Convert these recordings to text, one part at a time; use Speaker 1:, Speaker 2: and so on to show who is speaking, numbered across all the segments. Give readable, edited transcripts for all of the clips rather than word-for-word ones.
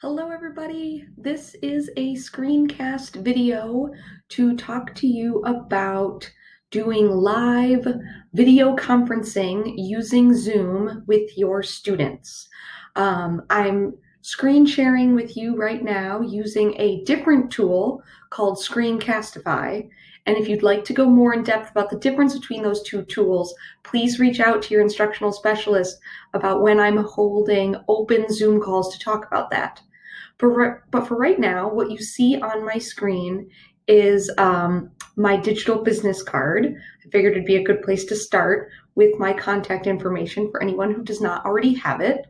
Speaker 1: Hello everybody, this is a screencast video to talk to you about doing live video conferencing using Zoom with your students. I'm screen sharing with you right now using a different tool called Screencastify. And if you'd like to go more in depth about the difference between those two tools, please reach out to your instructional specialist about when I'm holding open Zoom calls to talk about that. But for right now, what you see on my screen is my digital business card. I figured it'd be a good place to start with my contact information for anyone who does not already have it.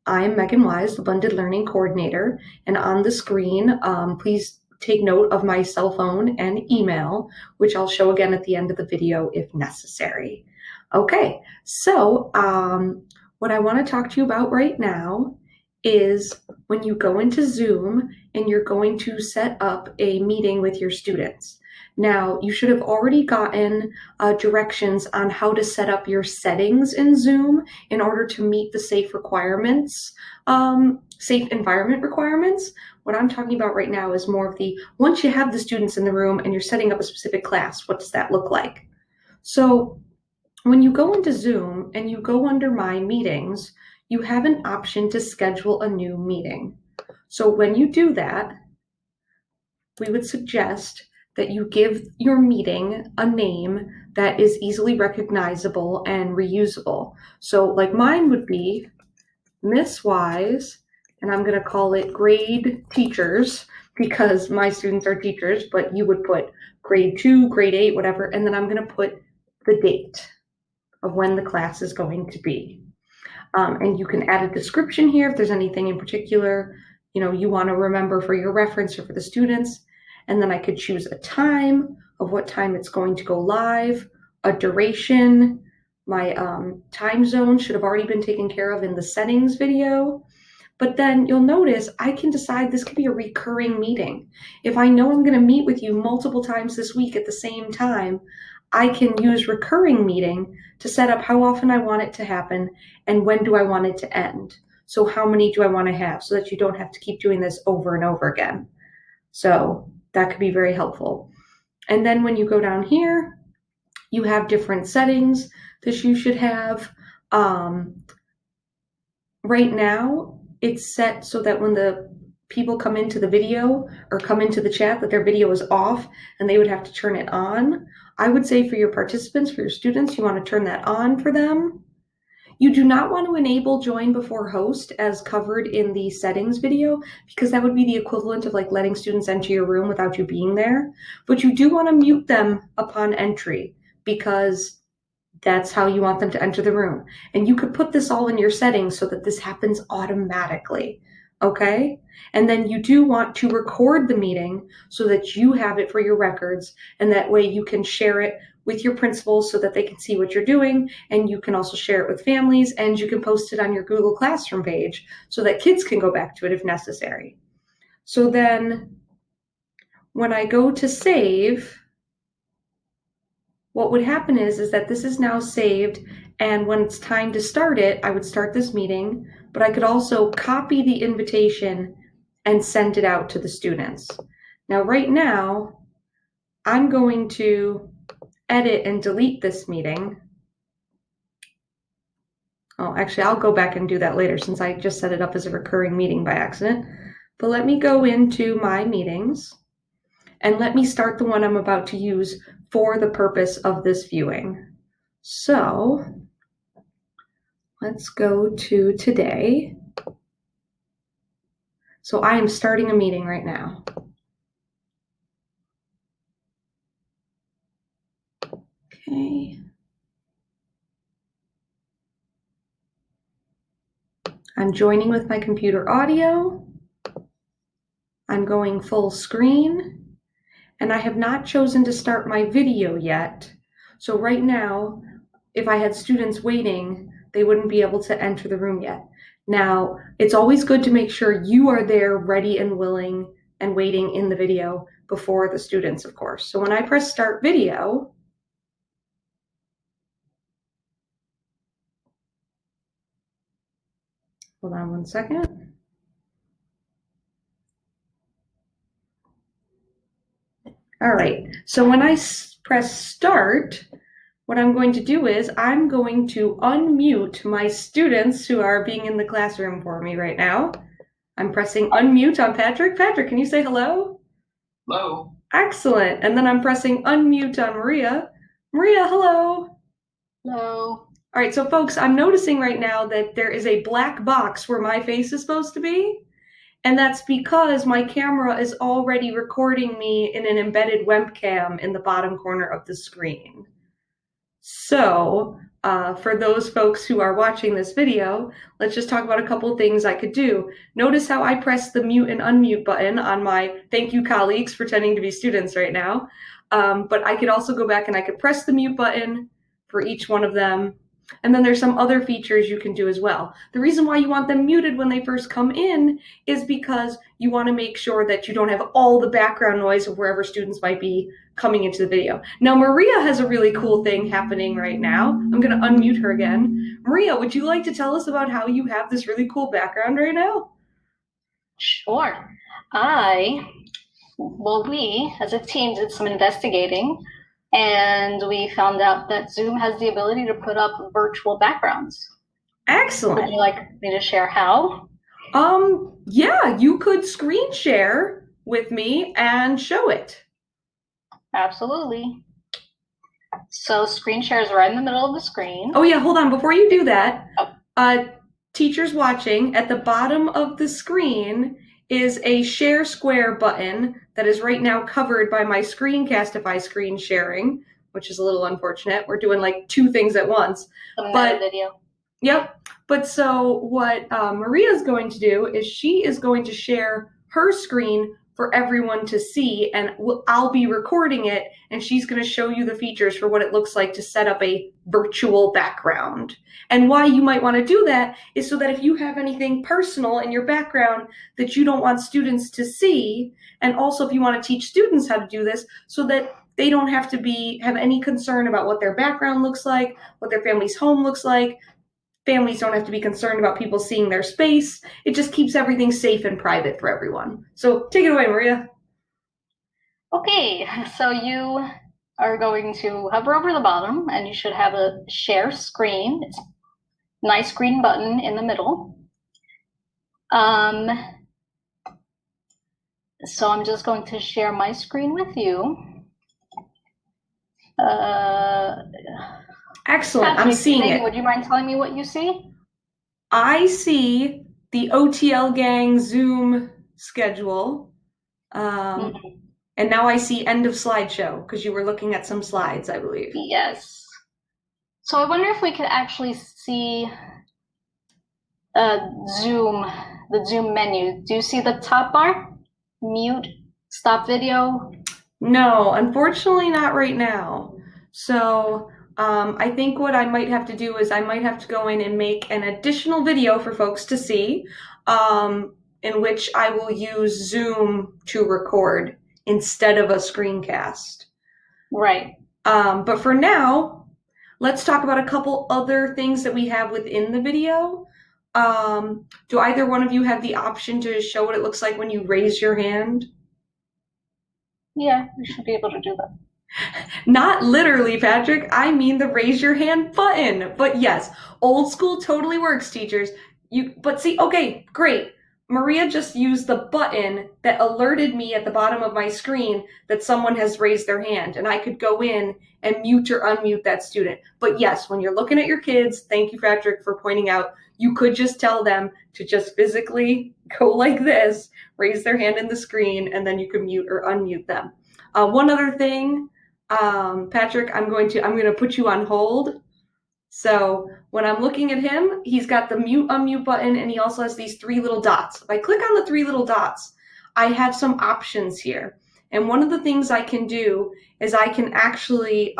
Speaker 1: I'm Megan Wise, the Blended Learning Coordinator, and on the screen, please take note of my cell phone and email, which I'll show again at the end of the video if necessary. Okay, so what I want to talk to you about right now is when you go into Zoom and you're going to set up a meeting with your students. Now, you should have already gotten directions on how to set up your settings in Zoom in order to meet the safe requirements, safe environment requirements. What I'm talking about right now is more of the, once you have the students in the room and you're setting up a specific class, what does that look like? So when you go into Zoom and you go under My Meetings, you have an option to schedule a new meeting. So when you do that, we would suggest that you give your meeting a name that is easily recognizable and reusable. So like mine would be Miss Wise, and I'm going to call it Grade Teachers because my students are teachers, but you would put grade 2, grade 8, whatever, and then I'm going to put the date of when the class is going to be. And you can add a description here if there's anything in particular you want to remember for your reference or for the students. And then I could choose a time of what time it's going to go live, a duration. My time zone should have already been taken care of in the settings video. But then you'll notice I can decide this could be a recurring meeting. If I know I'm going to meet with you multiple times this week at the same time, I can use recurring meeting to set up how often I want it to happen and when do I want it to end. So how many do I want to have so that you don't have to keep doing this over and over again. So that could be very helpful. And then when you go down here, you have different settings that you should have. Right now, it's set so that when the people come into the video or come into the chat that their video is off and they would have to turn it on. I would say for your participants, for your students, you want to turn that on for them. You do not want to enable join before host as covered in the settings video because that would be the equivalent of like letting students enter your room without you being there. But you do want to mute them upon entry because that's how you want them to enter the room. And you could put this all in your settings so that this happens automatically, okay? And then you do want to record the meeting so that you have it for your records, and that way you can share it with your principals so that they can see what you're doing, and you can also share it with families, and you can post it on your Google Classroom page so that kids can go back to it if necessary. So then when I go to save, what would happen is that this is now saved, and when it's time to start it, I would start this meeting, but I could also copy the invitation and send it out to the students. Now, right now, I'm going to edit and delete this meeting. Oh, actually, I'll go back and do that later since I just set it up as a recurring meeting by accident. But let me go into my meetings and let me start the one I'm about to use for the purpose of this viewing. So let's go to today. So I am starting a meeting right now. Okay. I'm joining with my computer audio. I'm going full screen. And I have not chosen to start my video yet. So right now, if I had students waiting, they wouldn't be able to enter the room yet. Now, it's always good to make sure you are there ready and willing and waiting in the video before the students, of course. So when I press start video, hold on one second. All right, so when I press start, what I'm going to do is I'm going to unmute my students who are being in the classroom for me right now. I'm pressing unmute on Patrick. Patrick, can you say hello?
Speaker 2: Hello.
Speaker 1: Excellent. And then I'm pressing unmute on Maria. Maria, hello.
Speaker 2: Hello.
Speaker 1: All right, so folks, I'm noticing right now that there is a black box where my face is supposed to be. And that's because my camera is already recording me in an embedded webcam in the bottom corner of the screen. So for those folks who are watching this video, let's just talk about a couple of things I could do. Notice how I press the mute and unmute button on my thank you colleagues pretending to be students right now. But I could also go back and I could press the mute button for each one of them. And then there's some other features you can do as well. The reason why you want them muted when they first come in is because you want to make sure that you don't have all the background noise of wherever students might be coming into the video. Now, Maria has a really cool thing happening right now. I'm going to unmute her again. Maria, would you like to tell us about how you have this really cool background right now?
Speaker 2: Sure. We as a team did some investigating, and we found out that Zoom has the ability to put up virtual backgrounds.
Speaker 1: Excellent.
Speaker 2: Would you like me to share how?
Speaker 1: Yeah, you could screen share with me and show it.
Speaker 2: Absolutely. So screen share is right in the middle of the screen.
Speaker 1: Oh yeah, hold on. Before you do that, teachers watching, at the bottom of the screen is a share square button that is right now covered by my Screencastify screen sharing, which is a little unfortunate. We're doing like two things at once.
Speaker 2: But video.
Speaker 1: Yep. But so what Maria's going to do is she is going to share her screen for everyone to see, and I'll be recording it, and she's going to show you the features for what it looks like to set up a virtual background. And why you might want to do that is so that if you have anything personal in your background that you don't want students to see, and also if you want to teach students how to do this so that they don't have to have any concern about what their background looks like, what their family's home looks like. Families don't have to be concerned about people seeing their space. It just keeps everything safe and private for everyone. So take it away, Maria.
Speaker 2: Okay, so you are going to hover over the bottom and you should have a share screen. It's a nice green button in the middle. So I'm just going to share my screen with you.
Speaker 1: Excellent. I'm seeing it.
Speaker 2: Would you mind telling me what you see?
Speaker 1: I see the OTL Gang Zoom schedule. And now I see end of slideshow because you were looking at some slides, I believe.
Speaker 2: Yes. So I wonder if we could actually see the Zoom menu. Do you see the top bar? Mute, stop video?
Speaker 1: No, unfortunately not right now. So I think what I might have to do is I might have to go in and make an additional video for folks to see, in which I will use Zoom to record instead of a screencast.
Speaker 2: Right.
Speaker 1: But for now, let's talk about a couple other things that we have within the video. Do either one of you have the option to show what it looks like when you raise your hand?
Speaker 2: Yeah, we should be able to do that.
Speaker 1: Not literally, Patrick. I mean the raise your hand button. But yes, old school totally works, teachers. But see, okay, great. Maria just used the button that alerted me at the bottom of my screen that someone has raised their hand, and I could go in and mute or unmute that student. But yes, when you're looking at your kids, thank you, Patrick, for pointing out, you could just tell them to just physically go like this, raise their hand in the screen, and then you can mute or unmute them. One other thing, Patrick, I'm going to put you on hold. So when I'm looking at him, he's got the mute unmute button, and he also has these three little dots. If I click on the three little dots, I have some options here. And one of the things I can do is I can actually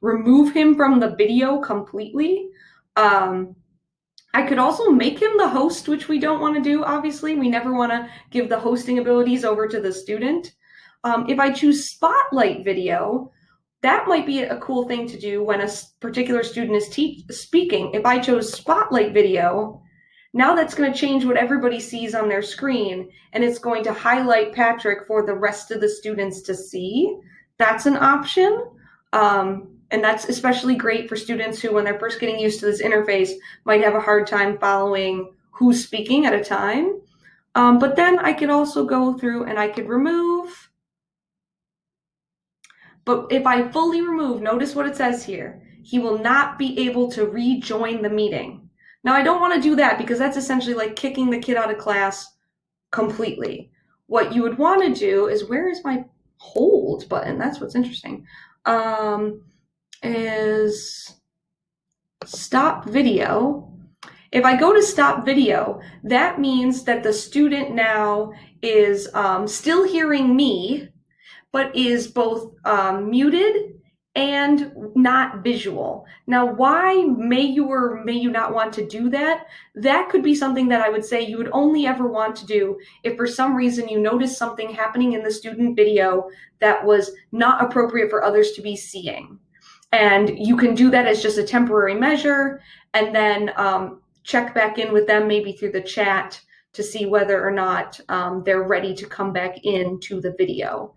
Speaker 1: remove him from the video completely. I could also make him the host, which we don't want to do, obviously. We never want to give the hosting abilities over to the student. If I choose Spotlight Video, that might be a cool thing to do when a particular student is speaking. If I chose Spotlight Video, now that's going to change what everybody sees on their screen, and it's going to highlight Patrick for the rest of the students to see. That's an option. And that's especially great for students who, when they're first getting used to this interface, might have a hard time following who's speaking at a time. But then I could also go through and I could remove. But if I fully remove, notice what it says here. He will not be able to rejoin the meeting. Now, I don't want to do that because that's essentially like kicking the kid out of class completely. What you would want to do is, where is my hold button? That's what's interesting. Is stop video. If I go to stop video, that means that the student now is still hearing me, but is both muted and not visual. Now, why may you or may you not want to do that? That could be something that I would say you would only ever want to do if for some reason you notice something happening in the student video that was not appropriate for others to be seeing. And you can do that as just a temporary measure, and then check back in with them maybe through the chat to see whether or not they're ready to come back into the video.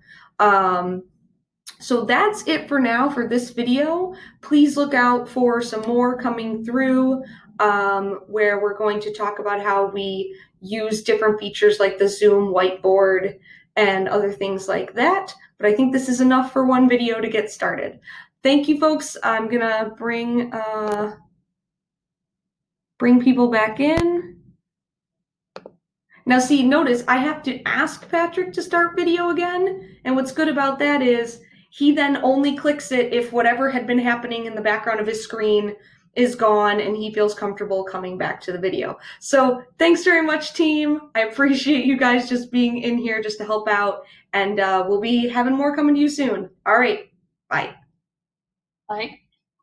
Speaker 1: So that's it for now for this video. Please look out for some more coming through where we're going to talk about how we use different features like the Zoom whiteboard and other things like that. But I think this is enough for one video to get started. Thank you, folks. I'm gonna bring people back in. Now see, notice I have to ask Patrick to start video again. And what's good about that is he then only clicks it if whatever had been happening in the background of his screen is gone and he feels comfortable coming back to the video. So thanks very much, team. I appreciate you guys just being in here just to help out. And we'll be having more coming to you soon. All right, bye.
Speaker 2: Bye.